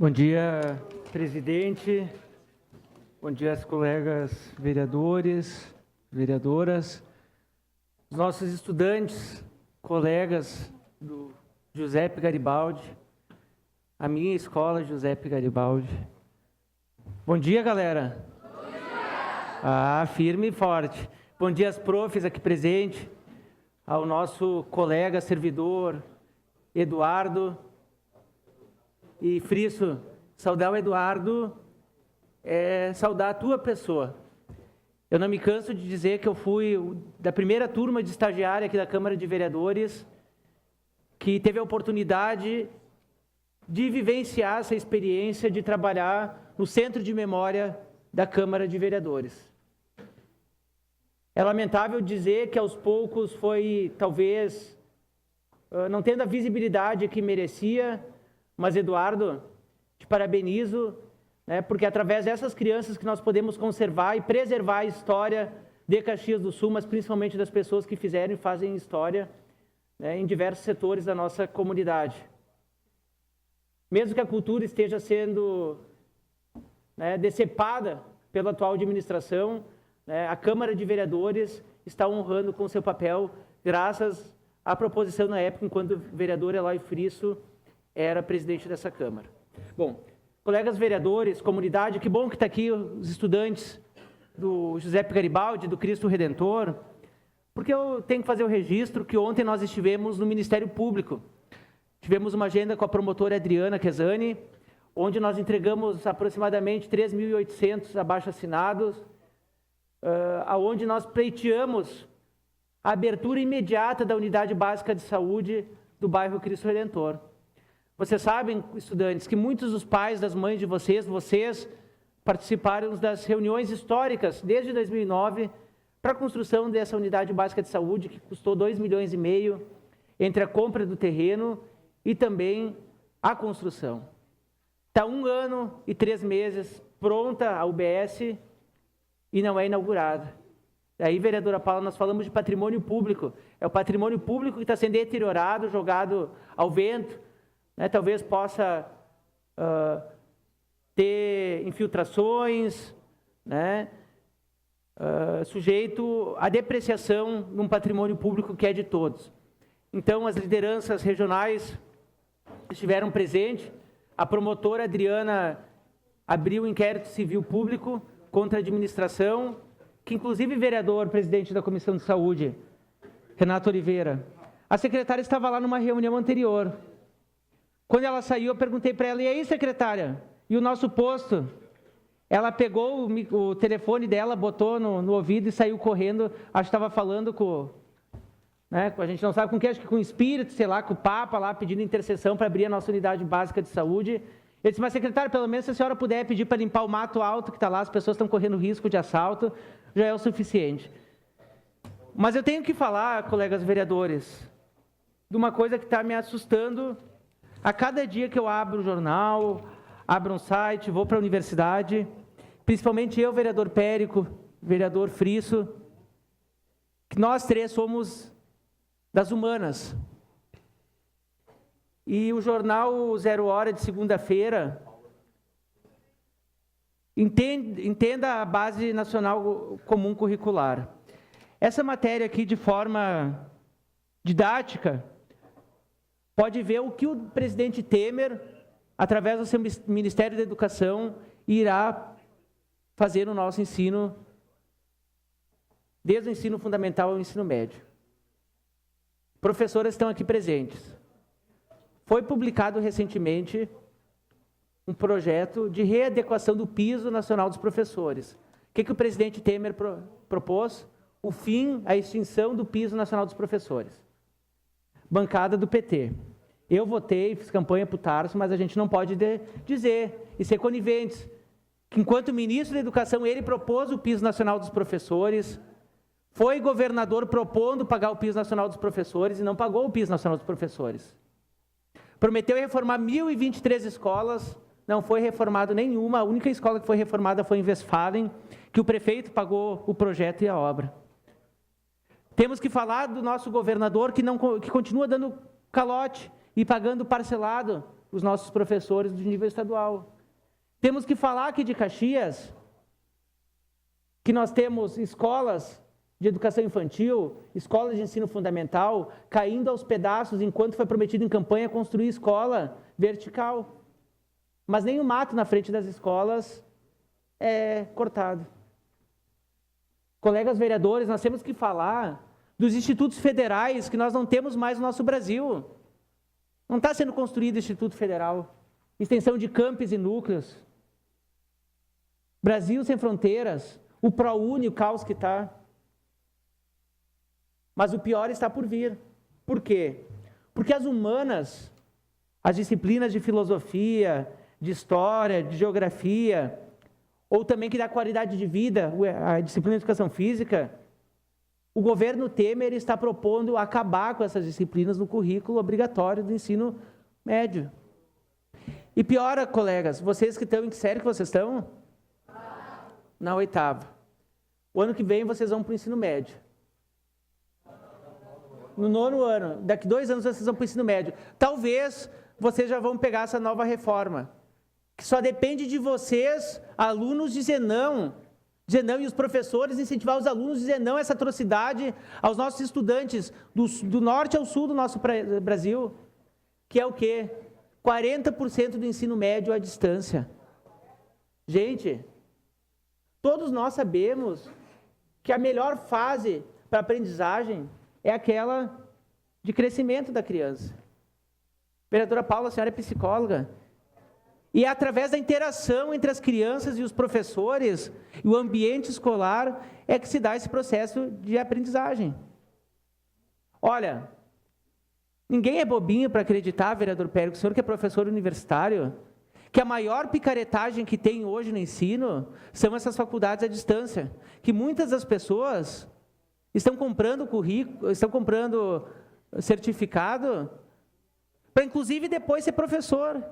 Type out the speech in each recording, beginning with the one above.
Bom dia, presidente. Bom dia, colegas vereadores, vereadoras, os nossos estudantes, colegas do Giuseppe Garibaldi, a minha escola Giuseppe Garibaldi. Bom dia, galera. Bom dia. Firme e forte. Bom dia às profs aqui presentes, ao nosso colega servidor Eduardo. E friso, saudar o Eduardo é saudar a tua pessoa. Eu não me canso de dizer que eu fui da primeira turma de estagiária aqui da Câmara de Vereadores que teve a oportunidade de vivenciar essa experiência de trabalhar no Centro de Memória da Câmara de Vereadores. É lamentável dizer que aos poucos foi, talvez, não tendo a visibilidade que merecia, mas, Eduardo, te parabenizo, né, porque através dessas crianças que nós podemos conservar e preservar a história de Caxias do Sul, mas principalmente das pessoas que fizeram e fazem história, né, em diversos setores da nossa comunidade. Mesmo que a cultura esteja sendo, né, decepada pela atual administração, né, a Câmara de Vereadores está honrando com seu papel, graças à proposição na época, enquanto o vereador Eloy Frisso era presidente dessa Câmara. Bom, colegas vereadores, comunidade, que bom que está aqui os estudantes do Giuseppe Garibaldi, do Cristo Redentor, porque eu tenho que fazer o registro que ontem nós estivemos no Ministério Público. Tivemos uma agenda com a promotora Adriana Quesani, onde nós entregamos aproximadamente 3.800 abaixo-assinados, aonde nós pleiteamos a abertura imediata da Unidade Básica de Saúde do bairro Cristo Redentor. Vocês sabem, estudantes, que muitos dos pais, das mães de vocês participaram das reuniões históricas desde 2009 para a construção dessa unidade básica de saúde, que custou 2,5 milhões, entre a compra do terreno e também a construção. Está 1 ano e 3 meses pronta a UBS e não é inaugurada. Aí, vereadora Paula, nós falamos de patrimônio público. É o patrimônio público que está sendo deteriorado, jogado ao vento, né, talvez possa ter infiltrações, né, sujeito à depreciação num patrimônio público que é de todos. Então, as lideranças regionais estiveram presentes, a promotora Adriana abriu um inquérito civil público contra a administração, que inclusive o vereador, presidente da Comissão de Saúde, Renato Oliveira, a secretária estava lá numa reunião anterior. Quando ela saiu, eu perguntei para ela, e aí, secretária? E o nosso posto? Ela pegou o telefone dela, botou no ouvido e saiu correndo. Acho que estava falando com, né, a gente não sabe com quem, acho que com o espírito, sei lá, com o Papa lá, pedindo intercessão para abrir a nossa unidade básica de saúde. Eu disse, mas secretária, pelo menos se a senhora puder pedir para limpar o mato alto que está lá, as pessoas estão correndo risco de assalto, já é o suficiente. Mas eu tenho que falar, colegas vereadores, de uma coisa que está me assustando. A cada dia que eu abro o jornal, abro um site, vou para a universidade, principalmente eu, vereador Périco, vereador Frisso, que nós três somos das humanas. E o jornal 0 Hora de segunda-feira, entenda a Base Nacional Comum Curricular. Essa matéria aqui, de forma didática, pode ver o que o presidente Temer, através do seu Ministério da Educação, irá fazer no nosso ensino, desde o ensino fundamental ao ensino médio. Professoras estão aqui presentes. Foi publicado recentemente um projeto de readequação do piso nacional dos professores. O que o presidente Temer propôs? O fim, a extinção do piso nacional dos professores. Bancada do PT. Eu votei, fiz campanha para o Tarso, mas a gente não pode dizer e ser coniventes que, enquanto ministro da Educação, ele propôs o piso nacional dos professores, foi governador propondo pagar o piso nacional dos professores e não pagou o piso nacional dos professores. Prometeu reformar 1.023 escolas, não foi reformado nenhuma, a única escola que foi reformada foi em Westfalen, que o prefeito pagou o projeto e a obra. Temos que falar do nosso governador que continua dando calote e pagando parcelado os nossos professores do nível estadual. Temos que falar aqui de Caxias, que nós temos escolas de educação infantil, escolas de ensino fundamental, caindo aos pedaços enquanto foi prometido em campanha construir escola vertical. Mas nem o mato na frente das escolas é cortado. Colegas vereadores, nós temos que falar dos institutos federais que nós não temos mais no nosso Brasil. Não está sendo construído Instituto Federal, extensão de campos e núcleos. Brasil Sem Fronteiras, o ProUni, o caos que está. Mas o pior está por vir. Por quê? Porque as humanas, as disciplinas de filosofia, de história, de geografia, ou também que dá qualidade de vida, a disciplina de educação física, o governo Temer está propondo acabar com essas disciplinas no currículo obrigatório do ensino médio. E piora, colegas, vocês que estão, em que série que vocês estão? Na 8ª. O ano que vem vocês vão para o ensino médio. No 9º ano, daqui 2 anos vocês vão para o ensino médio. Talvez vocês já vão pegar essa nova reforma, que só depende de vocês, alunos, dizer não, e os professores incentivar os alunos a dizer não a essa atrocidade aos nossos estudantes do norte ao sul do nosso Brasil, que é o quê? 40% do ensino médio à distância. Gente, todos nós sabemos que a melhor fase para a aprendizagem é aquela de crescimento da criança. Vereadora Paula, a senhora é psicóloga. E é através da interação entre as crianças e os professores e o ambiente escolar é que se dá esse processo de aprendizagem. Olha, ninguém é bobinho para acreditar, vereador Pérez, o senhor que é professor universitário, que a maior picaretagem que tem hoje no ensino são essas faculdades à distância, que muitas das pessoas estão comprando currículo, estão comprando certificado para inclusive depois ser professor.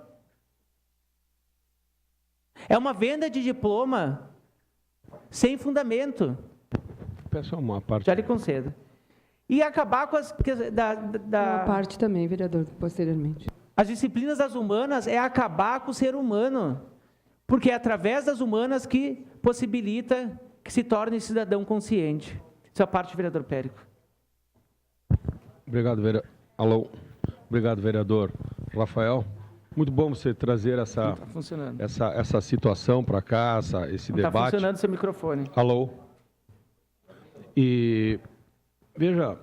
É uma venda de diploma sem fundamento. Peço uma parte. Já lhe concedo. E acabar com as... Uma parte também, vereador, posteriormente. As disciplinas das humanas é acabar com o ser humano, porque é através das humanas que possibilita que se torne cidadão consciente. Isso é a parte, vereador Périco. Obrigado, vereador. Alô. Obrigado, vereador Rafael. Muito bom você trazer essa situação para cá, esse debate. Está funcionando seu microfone. Alô. E, veja,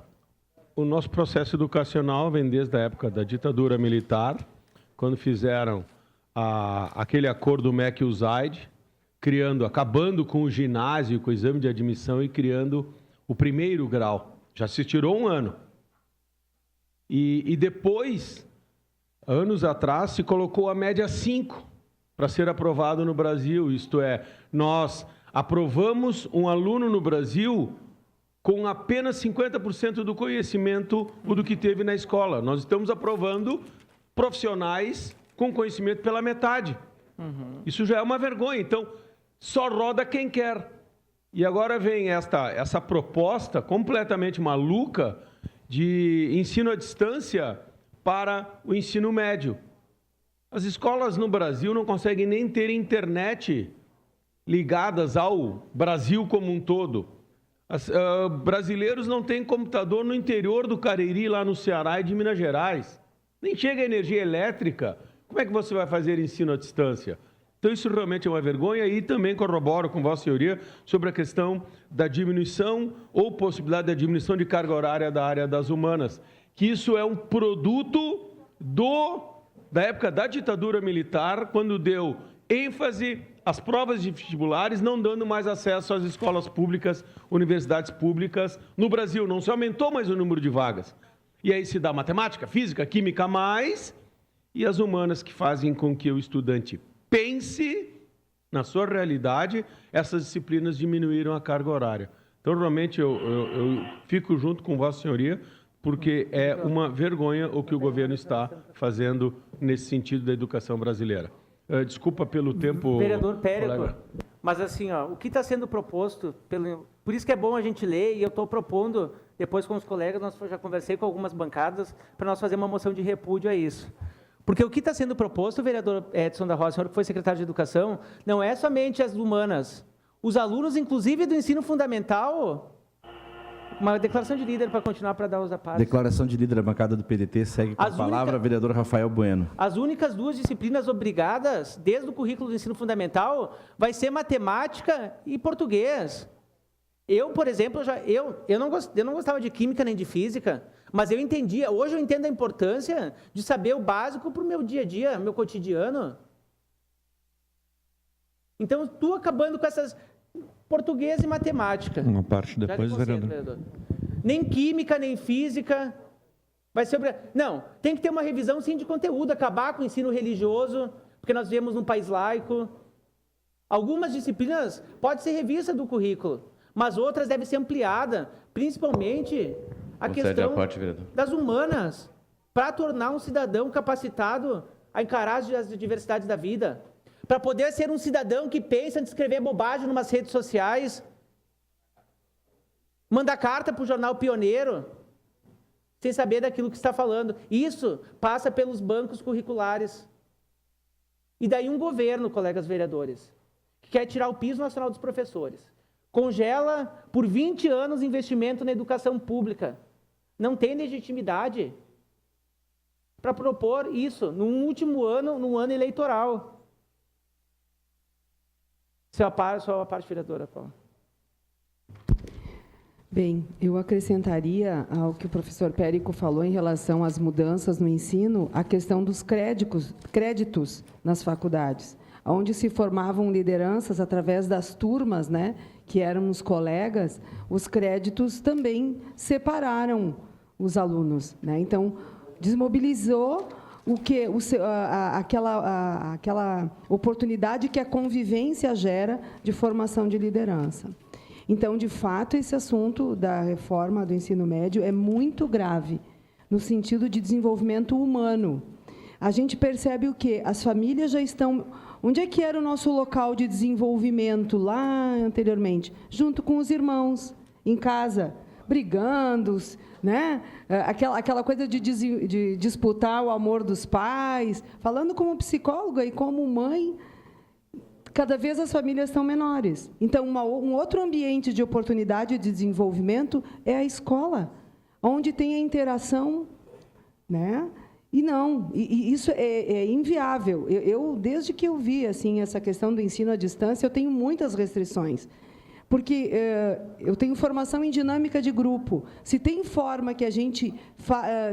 o nosso processo educacional vem desde a época da ditadura militar, quando fizeram aquele acordo MEC-USAID, acabando com o ginásio, com o exame de admissão e criando o 1º grau. Já se tirou um ano. E depois, anos atrás, se colocou a média 5 para ser aprovado no Brasil. Isto é, nós aprovamos um aluno no Brasil com apenas 50% do conhecimento do que teve na escola. Nós estamos aprovando profissionais com conhecimento pela metade. Isso já é uma vergonha. Então, só roda quem quer. E agora vem essa proposta completamente maluca de ensino à distância para o ensino médio. As escolas no Brasil não conseguem nem ter internet ligadas ao Brasil como um todo. Brasileiros não têm computador no interior do Cariri, lá no Ceará e de Minas Gerais. Nem chega energia elétrica. Como é que você vai fazer ensino à distância? Então, isso realmente é uma vergonha e também corroboro com Vossa Senhoria sobre a questão da diminuição ou possibilidade da diminuição de carga horária da área das humanas, que isso é um produto da época da ditadura militar, quando deu ênfase às provas de vestibulares, não dando mais acesso às escolas públicas, universidades públicas no Brasil. Não se aumentou mais o número de vagas. E aí se dá matemática, física, química mais, e as humanas que fazem com que o estudante pense na sua realidade, essas disciplinas diminuíram a carga horária. Então, realmente, eu fico junto com Vossa Senhoria, porque é uma vergonha o que o governo está fazendo nesse sentido da educação brasileira. Desculpa pelo tempo, vereador Périco, colega. Mas assim, o que está sendo proposto, por isso que é bom a gente ler, e eu estou propondo, depois com os colegas, já conversei com algumas bancadas, para nós fazer uma moção de repúdio a isso. Porque o que está sendo proposto, o vereador Edson da Rosa, senhor que foi secretário de Educação, não é somente as humanas. Os alunos, inclusive do ensino fundamental, uma declaração de líder para continuar para dar os apartes. Declaração de líder da bancada do PDT, segue com a palavra o vereador Rafael Bueno. As únicas 2 disciplinas obrigadas, desde o currículo do ensino fundamental, vai ser matemática e português. Eu, por exemplo, eu não gostava de química nem de física, mas eu entendia, hoje eu entendo a importância de saber o básico para o meu dia a dia, meu cotidiano. Então, tu acabando com essas português e matemática. Uma parte depois, vereador. Nem química, nem física. Vai ser Não, tem que ter uma revisão, sim, de conteúdo, acabar com o ensino religioso, porque nós vivemos num país laico. Algumas disciplinas podem ser revista do currículo, mas outras devem ser ampliadas, principalmente a questão das humanas, para tornar um cidadão capacitado a encarar as diversidades da vida, para poder ser um cidadão que pensa em escrever bobagem em umas redes sociais, mandar carta para o jornal Pioneiro, sem saber daquilo que está falando. Isso passa pelos bancos curriculares. E daí um governo, colegas vereadores, que quer tirar o piso nacional dos professores, congela por 20 anos investimento na educação pública, não tem legitimidade para propor isso num último ano, num ano eleitoral. Sua parte, vereadora Paula. Bem, eu acrescentaria ao que o professor Périco falou em relação às mudanças no ensino, a questão dos créditos nas faculdades, onde se formavam lideranças através das turmas, né, que éramos colegas, os créditos também separaram os alunos, né? Então, desmobilizou aquela oportunidade que a convivência gera de formação de liderança. Então, de fato, esse assunto da reforma do ensino médio é muito grave, no sentido de desenvolvimento humano. A gente percebe o quê? As famílias já estão... Onde é que era o nosso local de desenvolvimento lá anteriormente? Junto com os irmãos, em casa, brigando, né? Aquela coisa de disputar o amor dos pais. Falando como psicóloga e como mãe, cada vez as famílias são menores. Então, um outro ambiente de oportunidade de desenvolvimento é a escola, onde tem a interação, né? E não, isso é inviável. Eu, desde que eu vi assim, essa questão do ensino à distância, eu tenho muitas restrições. Porque eu tenho formação em dinâmica de grupo. Se tem forma que a gente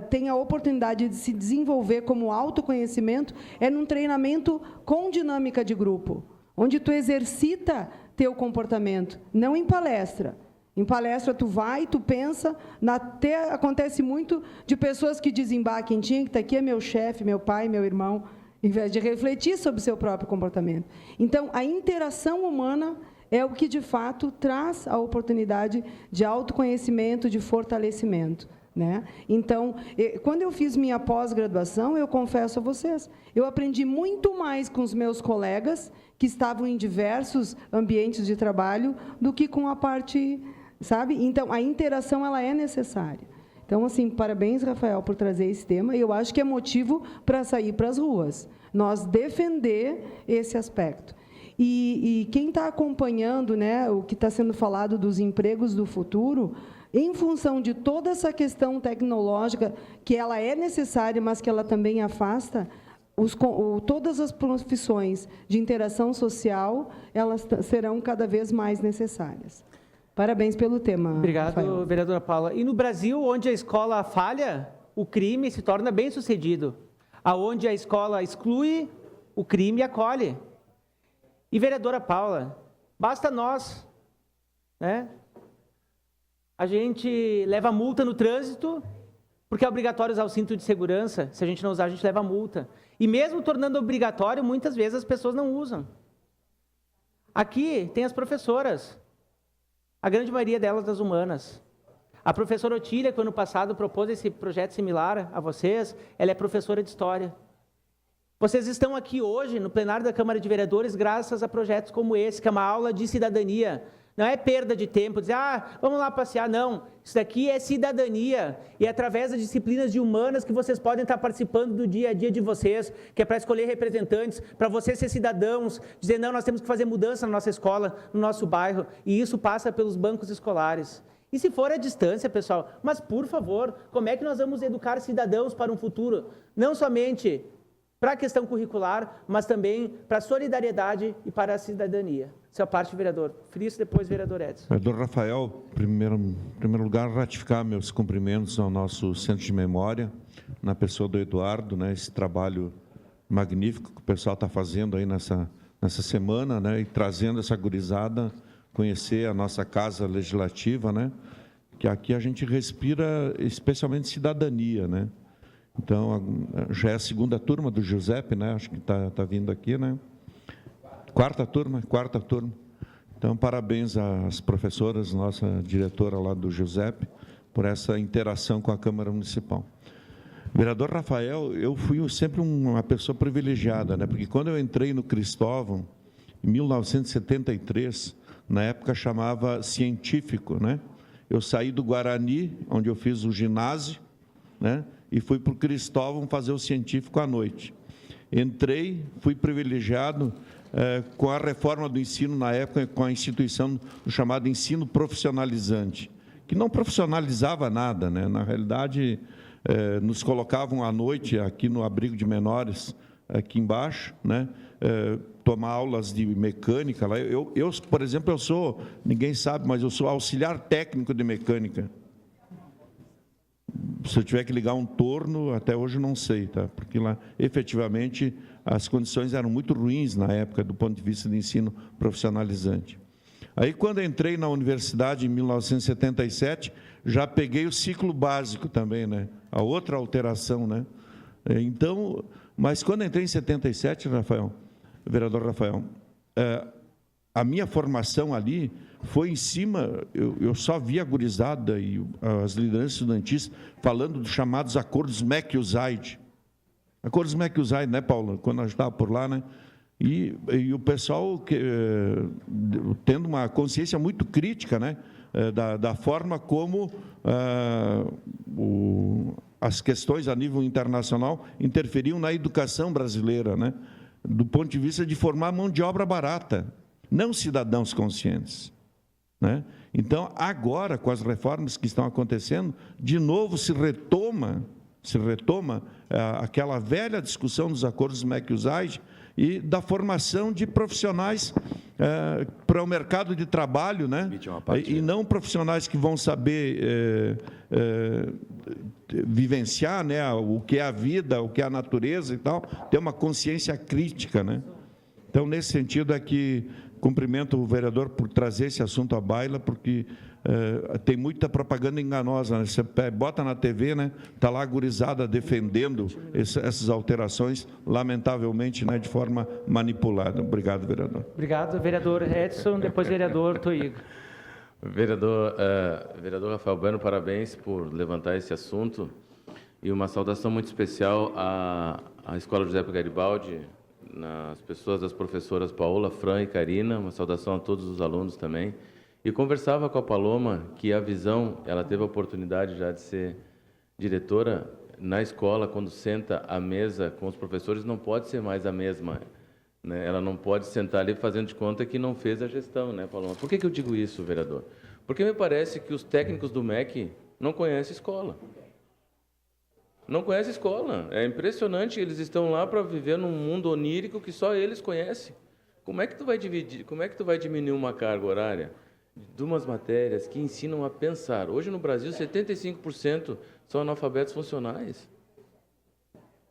tenha a oportunidade de se desenvolver como autoconhecimento, é num treinamento com dinâmica de grupo, onde tu exercita teu comportamento, não em palestra. Em palestra, tu vai, tu pensa, até acontece muito de pessoas que dizem, quem tinha que estar aqui é meu chefe, meu pai, meu irmão, em vez de refletir sobre o seu próprio comportamento. Então, a interação humana é o que, de fato, traz a oportunidade de autoconhecimento, de fortalecimento, né? Então, quando eu fiz minha pós-graduação, eu confesso a vocês, eu aprendi muito mais com os meus colegas, que estavam em diversos ambientes de trabalho, do que com a parte, sabe? Então, a interação ela é necessária. Então, assim, parabéns, Rafael, por trazer esse tema, e eu acho que é motivo para sair para as ruas, nós defender esse aspecto. E quem está acompanhando, né, o que está sendo falado dos empregos do futuro, em função de toda essa questão tecnológica, que ela é necessária, mas que ela também afasta, todas as profissões de interação social, elas serão cada vez mais necessárias. Parabéns pelo tema. Obrigado, Rafael. vereadora Paula. E no Brasil, onde a escola falha, o crime se torna bem-sucedido. Aonde a escola exclui, o crime acolhe. E, vereadora Paula, basta nós, né? A gente leva multa no trânsito, porque é obrigatório usar o cinto de segurança. Se a gente não usar, a gente leva multa. E mesmo tornando obrigatório, muitas vezes as pessoas não usam. Aqui tem as professoras, a grande maioria delas das humanas. A professora Otília, que ano passado propôs esse projeto similar a vocês, ela é professora de História. Vocês estão aqui hoje, no plenário da Câmara de Vereadores, graças a projetos como esse, que é uma aula de cidadania. Não é perda de tempo, dizer, vamos lá passear. Não, isso daqui é cidadania. E é através das disciplinas de humanas que vocês podem estar participando do dia a dia de vocês, que é para escolher representantes, para vocês ser cidadãos, dizer, não, nós temos que fazer mudança na nossa escola, no nosso bairro, e isso passa pelos bancos escolares. E se for à distância, pessoal, mas por favor, como é que nós vamos educar cidadãos para um futuro? Não somente para a questão curricular, mas também para a solidariedade e para a cidadania. Sua parte, vereador Friso, depois vereador Edson. Vereador Rafael, em primeiro lugar, ratificar meus cumprimentos ao nosso Centro de Memória, na pessoa do Eduardo, né, esse trabalho magnífico que o pessoal está fazendo aí nessa semana, né, e trazendo essa gurizada, conhecer a nossa Casa Legislativa, né, que aqui a gente respira especialmente cidadania, né. Então, já é a segunda turma do Giuseppe, né, acho que está vindo aqui, né. Quarta turma. Então, parabéns às professoras, nossa diretora lá do Giuseppe, por essa interação com a Câmara Municipal. Vereador Rafael, eu fui sempre uma pessoa privilegiada, né? Porque quando eu entrei no Cristóvão, em 1973, na época chamava científico, né? Eu saí do Guarani, onde eu fiz o ginásio, né? E fui para o Cristóvão fazer o científico à noite. Entrei, fui privilegiado com a reforma do ensino, na época, com a instituição do chamado ensino profissionalizante, que não profissionalizava nada, né? Na realidade, nos colocavam à noite aqui no abrigo de menores, aqui embaixo, né? Tomar aulas de mecânica. Lá. Eu, por exemplo, ninguém sabe, mas eu sou auxiliar técnico de mecânica. Se eu tiver que ligar um torno, até hoje não sei, tá? Porque lá, efetivamente, as condições eram muito ruins na época, do ponto de vista de ensino profissionalizante. Aí, quando entrei na universidade, em 1977, já peguei o ciclo básico também, né? A outra alteração, né? Então, mas quando entrei em 77, vereador Rafael, a minha formação ali foi em cima, eu só vi a gurizada e as lideranças estudantis falando dos chamados acordos MEC-USAID. Acordos MEC-USAID, né, Paulo? Quando nós estávamos por lá, né? E o pessoal tendo uma consciência muito crítica, né, da forma como as questões a nível internacional interferiam na educação brasileira, né, do ponto de vista de formar mão de obra barata, não cidadãos conscientes, né? Então, agora, com as reformas que estão acontecendo, de novo se retoma aquela velha discussão dos acordos MEC-USAID e da formação de profissionais para o mercado de trabalho, né? E não profissionais que vão saber vivenciar, né, o que é a vida, o que é a natureza e tal, ter uma consciência crítica, né? Então, nesse sentido, é que cumprimento o vereador por trazer esse assunto à baila, porque tem muita propaganda enganosa, né? Você bota na TV, né? Está lá a gurizada defendendo essas alterações, lamentavelmente, né, de forma manipulada. Obrigado, vereador. Obrigado, vereador Edson, depois vereador Toigo. Vereador Rafael Bueno, parabéns por levantar esse assunto e uma saudação muito especial à Escola Giuseppe Garibaldi, nas pessoas das professoras Paola, Fran e Karina, uma saudação a todos os alunos também. E conversava com a Paloma que a visão, ela teve a oportunidade já de ser diretora na escola, quando senta à mesa com os professores, não pode ser mais a mesma, né? Ela não pode sentar ali fazendo de conta que não fez a gestão, né, Paloma? Por que eu digo isso, vereador? Porque me parece que os técnicos do MEC não conhecem escola. Não conhecem escola. É impressionante, eles estão lá para viver num mundo onírico que só eles conhecem. Como é que tu vai dividir, como é que tu vai diminuir uma carga horária de umas matérias que ensinam a pensar? Hoje no Brasil, 75% são analfabetos funcionais.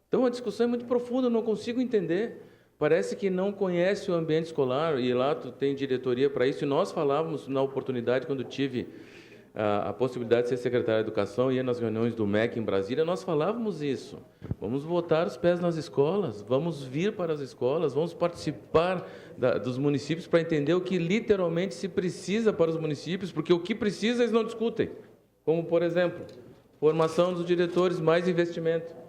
Então a discussão é muito profunda, eu não consigo entender. Parece que não conhece o ambiente escolar, e lá tu tem diretoria para isso, e nós falávamos na oportunidade, quando tive a possibilidade de ser secretário de Educação, ia nas reuniões do MEC em Brasília, nós falávamos isso. Vamos botar os pés nas escolas, vamos vir para as escolas, vamos participar dos municípios para entender o que literalmente se precisa para os municípios, porque o que precisa eles não discutem. Como, por exemplo, formação dos diretores, mais investimento.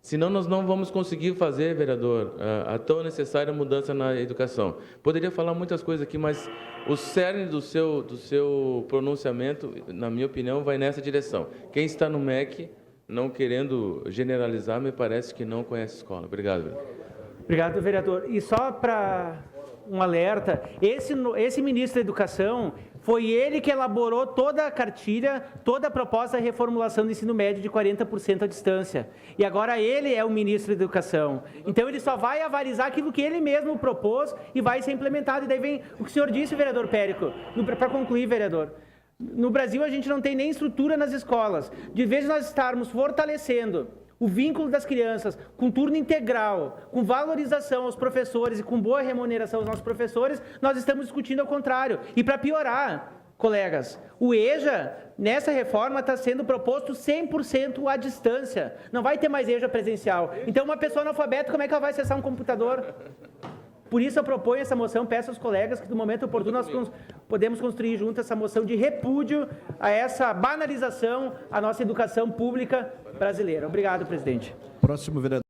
Senão nós não vamos conseguir fazer, vereador, a tão necessária mudança na educação. Poderia falar muitas coisas aqui, mas o cerne do seu pronunciamento, na minha opinião, vai nessa direção. Quem está no MEC, não querendo generalizar, me parece que não conhece a escola. Obrigado, vereador. Obrigado, vereador. E só para um alerta, esse ministro da Educação, foi ele que elaborou toda a cartilha, toda a proposta de reformulação do ensino médio de 40% à distância. E agora ele é o ministro da Educação. Então ele só vai avalizar aquilo que ele mesmo propôs e vai ser implementado. E daí vem o que o senhor disse, vereador Périco. Para concluir, vereador. No Brasil a gente não tem nem estrutura nas escolas. De vez em nós estarmos fortalecendo o vínculo das crianças, com turno integral, com valorização aos professores e com boa remuneração aos nossos professores, nós estamos discutindo ao contrário. E para piorar, colegas, o EJA, nessa reforma, está sendo proposto 100% à distância. Não vai ter mais EJA presencial. Então, uma pessoa analfabeta, como é que ela vai acessar um computador? Por isso eu proponho essa moção, peço aos colegas que no momento oportuno nós podemos construir junto essa moção de repúdio a essa banalização à nossa educação pública brasileira. Obrigado, presidente. Próximo vereador.